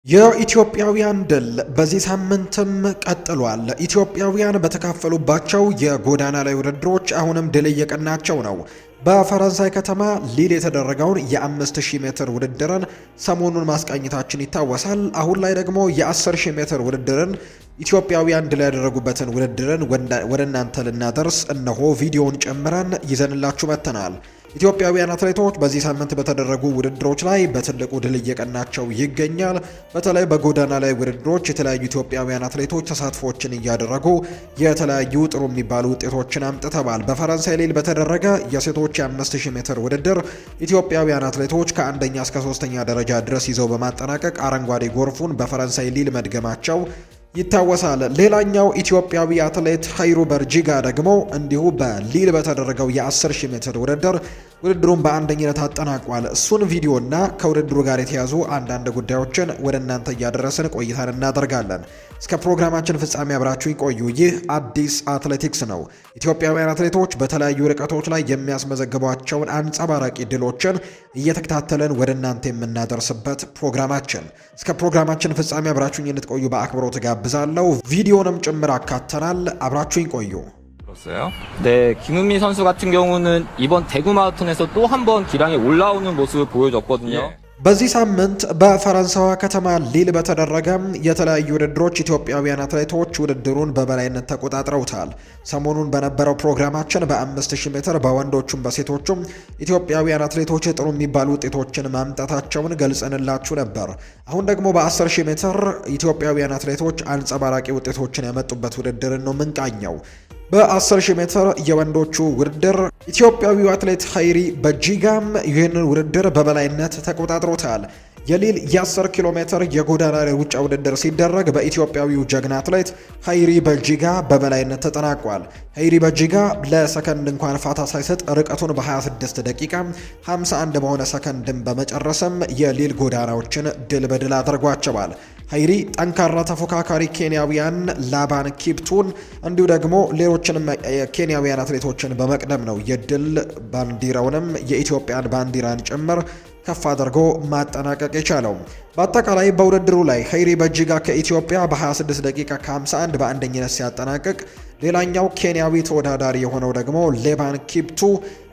የኢትዮጵያውያን ድል በዚህ ሳምንትም ቀጥሏል። ኢትዮጵያውያን በተካፈሉባቸው የጎዳና ላይ ውድድሮች አሁንም ድል እየቀናቸው ነው። በፈረንሳይ ከተማ ሊል የተደረገውን የ5000 ሜትር ውድድርን ሰሞኑን ማስቃኘታችን ይታወሳል። አሁን ላይ ደግሞ የ10000 ሜትር ውድድርን ኢትዮጵያውያን ድል ያደረጉበትን ውድድርን ወደ እናንተ ልናደርስ እነሆ ቪዲዮውን ጨምረን ይዘንላችሁ መጥተናል። ኢትዮጵያውያን አትሌቶች በዚህ ሳምንት በተደረጉ ውድድሮች ላይ በትልቁ ድል እየቀናቸው ይገኛል። በተለይ በጎዳና ላይ ውድድሮች የተለያዩ ኢትዮጵያውያን አትሌቶች ተሳትፎችን እያደረጉ የተለያዩ ጥሩ የሚባሉ ውጤቶችን አምጥተዋል። በፈረንሳይ ሊል በተደረገ የሴቶች የ5000 ሜትር ውድድር ኢትዮጵያውያን አትሌቶች ከአንደኛ እስከ 3ኛ ደረጃ ድረስ ይዘው በማጠናቀቅ አረንጓዴ ጎርፉን በፈረንሳይ ሊል መድገማቸው ይታወሳል። ሌላኛው ኢትዮጵያዊ አትሌት ሀይሩ በርጂጋ ደግሞ እንዲሁ በሊል በተደረገው የ10000 ሜትር ውድድሩን በአንደኝነት አጠናቋል። እሱን ቪዲዮና ከውድድሩ ጋር የተያዙ አንዳንድ ጉዳዮችን ወደ እናንተ እያደረስን ቆይታን እናደርጋለን። እስከ ፕሮግራማችን ፍጻሜ አብራችሁ ይቆዩ። ይህ አዲስ አትሌቲክስ ነው። ኢትዮጵያውያን አትሌቶች በተለያዩ ርቀቶች ላይ የሚያስመዘግቧቸውን አንጸባራቂ ድሎችን እየተከታተለን ወደ እናንተ የምናደርስበት ፕሮግራማችን። እስከ ፕሮግራማችን ፍጻሜ አብራችሁኝ እንድትቆዩ በአክብሮት ጋብዛለሁ። ቪዲዮንም ጭምር አካተናል። አብራችሁኝ ቆዩ። 네, 김은미 선수 같은 경우는 이번 대구 마라톤에서 또 한 번 기량에 올라오는 모습을 보여줬거든요. በዚህ ሳምንት በፈረንሳዋ ከተማ ሊል በተደረገ የተለያዩ ውድድሮች ኢትዮጵያውያን አትሌቶች ውድድሩን በበላይነት ተቆጣጥረውታል። ሰሞኑን በነበረው ፕሮግራማችን በ5000 ሜትር በወንዶቹም በሴቶቹም ኢትዮጵያውያን አትሌቶች ጥሩ የሚባሉ ውጤቶችን ማምጣታቸውን ገልጸንላችሁ ነበር። አሁን ደግሞ በ10000 ሜትር ኢትዮጵያውያን አትሌቶች አንጸባራቂ ውጤቶችን ያመጡበት ውድድርን ነው ምንቃኘው። በ10000 ሜትር የወንዶቹ ውድድር ኢትዮጵያዊው አትሌት ሀይሪ በጂጋም ይህንን ውድድር በበላይነት ተቆጣጥሮታል። የሊል የ10 ኪሎ ሜትር የጎዳና ላይ ሩጫ ውድድር ሲደረግ በኢትዮጵያዊው ጀግና አትሌት ሀይሪ በጂጋ በበላይነት ተጠናቋል። ሀይሪ በጂጋ ለሰከንድ እንኳን ፋታ ሳይሰጥ ርቀቱን በ26 ደቂቃ 51 በሆነ ሰከንድን በመጨረስም የሊል ጎዳናዎችን ድል በድል አድርጓቸዋል። ሀይሪ ጠንካራ ተፎካካሪ ኬንያውያን ላባን ኪፕቱን እንዲሁ ደግሞ ሌሎችንም ኬንያውያን አትሌቶችን በመቅደም ነው የድል ባንዲራውንም የኢትዮጵያን ባንዲራን ጭምር ከፍ አድርጎ ማጠናቀቅ የቻለው። በአጠቃላይ በውድድሩ ላይ ሀይሪ በጂጋ ከኢትዮጵያ በ26 ደቂቃ ከ51 በአንደኝነት ሲያጠናቅቅ፣ ሌላኛው ኬንያዊ ተወዳዳሪ የሆነው ደግሞ ሌባን ኪፕቱ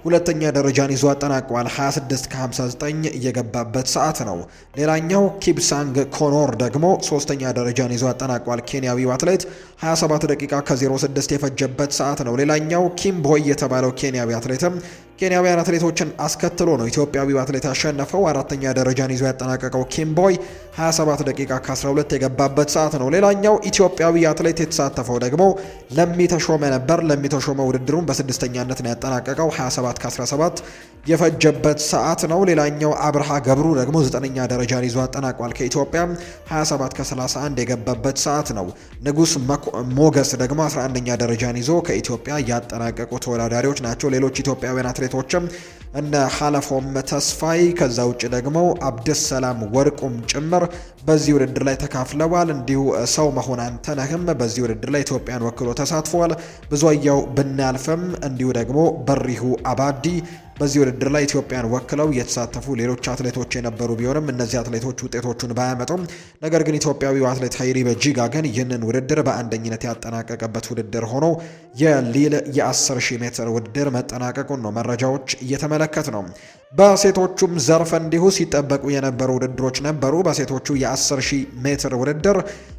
ሁለተኛ ደረጃን ይዞ አጠናቋል። 26 ከ59 የገባበት ሰዓት ነው። ሌላኛው ኪፕሳንግ ኮኖር ደግሞ ሶስተኛ ደረጃን ይዞ አጠናቋል። ኬንያዊው አትሌት 27 ደቂቃ ከ06 የፈጀበት ሰዓት ነው። ሌላኛው ኪምቦይ የተባለው ኬንያዊ አትሌትም ኬንያውያን አትሌቶችን አስከትሎ ነው ኢትዮጵያዊው አትሌት ያሸነፈው። አራተኛ ደረጃን ይዞ ያጠናቀቀው ኪምቦይ 27 ደቂቃ ከ12 የገባበት ሰዓት ነው። ሌላኛው ኢትዮጵያዊ አትሌት የተሳተፈው ደግሞ ለሚተሾመ ነበር። ለሚተሾመ ውድድሩን በስድስተኛነት ነው ያጠናቀቀው 27 ከ17 የፈጀበት ሰዓት ነው። ሌላኛው አብርሃ ገብሩ ደግሞ 9ኛ ደረጃን ይዞ አጠናቋል። ከኢትዮጵያ 27 ከ31 የገባበት ሰዓት ነው። ንጉስ ሞገስ ደግሞ 11ኛ ደረጃን ይዞ ከኢትዮጵያ ያጠናቀቁ ተወዳዳሪዎች ናቸው። ሌሎች ኢትዮጵያውያን አትሌቶችም እነ ሀለፎም ተስፋይ ከዛ ውጭ ደግሞ አብደሰላም ወርቁም ጭምር በዚህ ውድድር ላይ ተካፍለዋል። እንዲሁ ሰው መሆን አንተነህም በዚህ ውድድር ላይ ኢትዮጵያን ወክሎ ተሳትፏል። ብዙአየው ብናልፍም እንዲሁ ደግሞ በሪሁ አባዲ በዚህ ውድድር ላይ ኢትዮጵያን ወክለው የተሳተፉ ሌሎች አትሌቶች የነበሩ ቢሆንም እነዚህ አትሌቶች ውጤቶቹን ባያመጡም ነገር ግን ኢትዮጵያዊው አትሌት ሀይሪ በጂጋ ግን ይህንን ውድድር በአንደኝነት ያጠናቀቀበት ውድድር ሆኖ የሊል የ10000 ሜትር ውድድር መጠናቀቁን ነው መረጃዎች እየተመለከት ነው። በሴቶቹም ዘርፍ እንዲሁ ሲጠበቁ የነበሩ ውድድሮች ነበሩ። በሴቶቹ የ10000 ሜትር ውድድር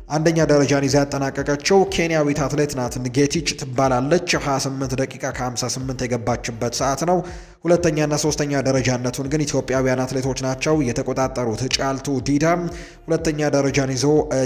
አንደኛ ደረጃን ይዛ ያጠናቀቀችው ኬንያዊት አትሌት ናት። ንጌቲች ትባላለች። 28 ደቂቃ ከ58 የገባችበት ሰዓት ነው። ሁለተኛና ሶስተኛ ደረጃነቱን ግን ኢትዮጵያውያን አትሌቶች ናቸው የተቆጣጠሩት። ጫልቱ ዲዳም ሁለተኛ ደረጃን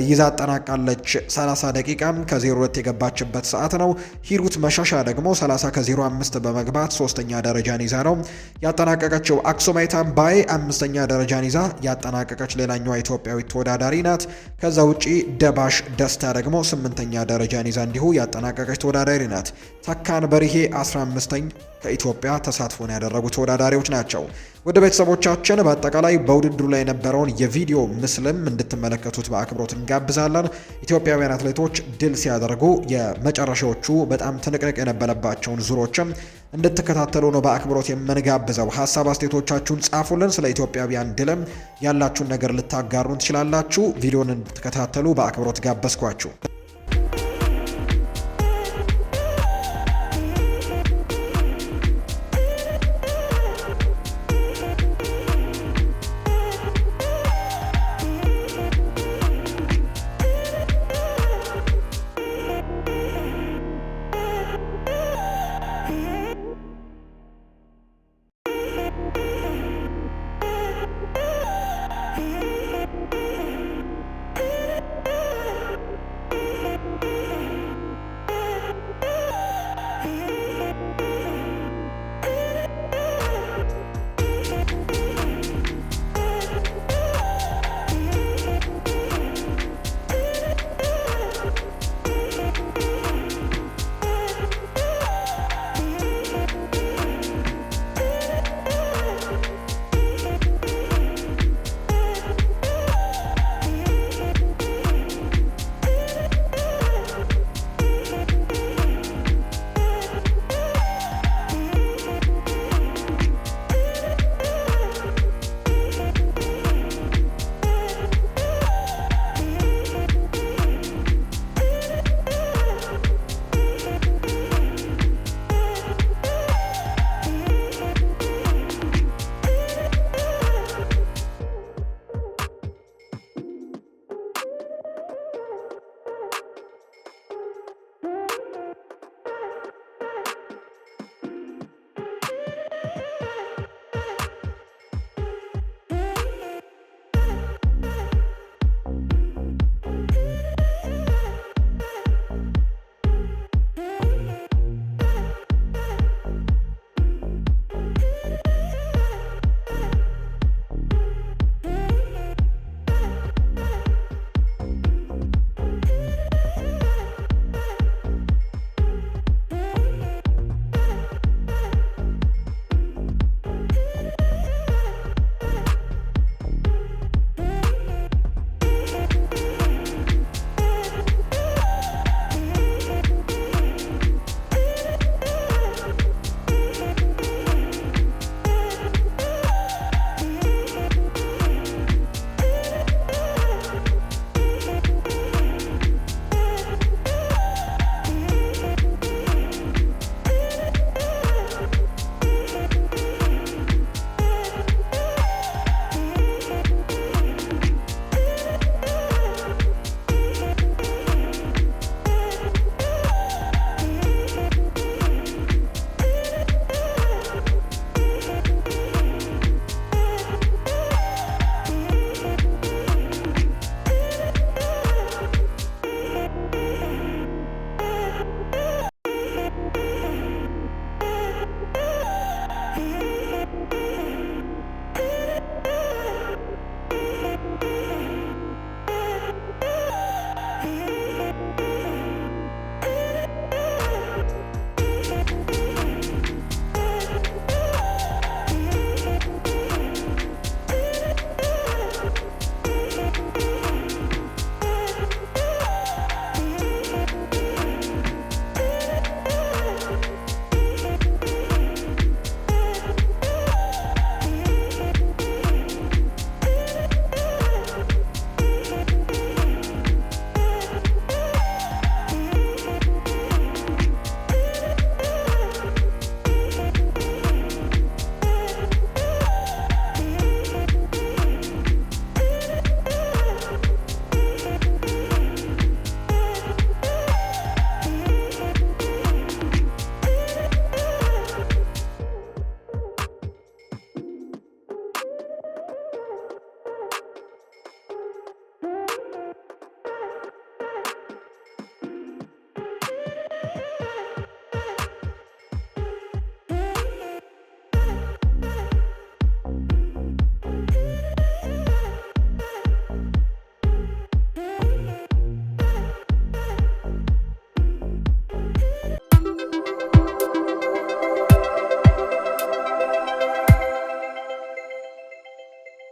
ይዛ አጠናቃለች። 30 ደቂቃ ከ02 የገባችበት ሰዓት ነው። ሂሩት መሻሻ ደግሞ 30 ከ05 በመግባት ሶስተኛ ደረጃን ይዛ ነው ያጠናቀቀችው። አክሱማይታም ባይ አምስተኛ ደረጃን ይዛ ያጠናቀቀች ሌላኛዋ ኢትዮጵያዊት ተወዳዳሪ ናት። ከዛ ውጪ ደባሽ ደስታ ደግሞ 8ኛ ደረጃን ይዛ እንዲሁ ያጠናቀቀች ተወዳዳሪ ናት። ተካን በርሄ 15ኛ ከኢትዮጵያ ተሳትፎን ያደረጉ ተወዳዳሪዎች ናቸው። ወደ ቤተሰቦቻችን በአጠቃላይ በውድድሩ ላይ የነበረውን የቪዲዮ ምስልም እንድትመለከቱት በአክብሮት እንጋብዛለን። ኢትዮጵያውያን አትሌቶች ድል ሲያደርጉ የመጨረሻዎቹ በጣም ትንቅንቅ የነበረባቸውን ዙሮችም እንድትከታተሉ ነው በአክብሮት የምንጋብዘው። ሀሳብ አስተያየቶቻችሁን ጻፉልን። ስለ ኢትዮጵያውያን ድልም ያላችሁን ነገር ልታጋሩን ትችላላችሁ። ቪዲዮን እንድትከታተሉ በአክብሮት ጋበዝኳችሁ።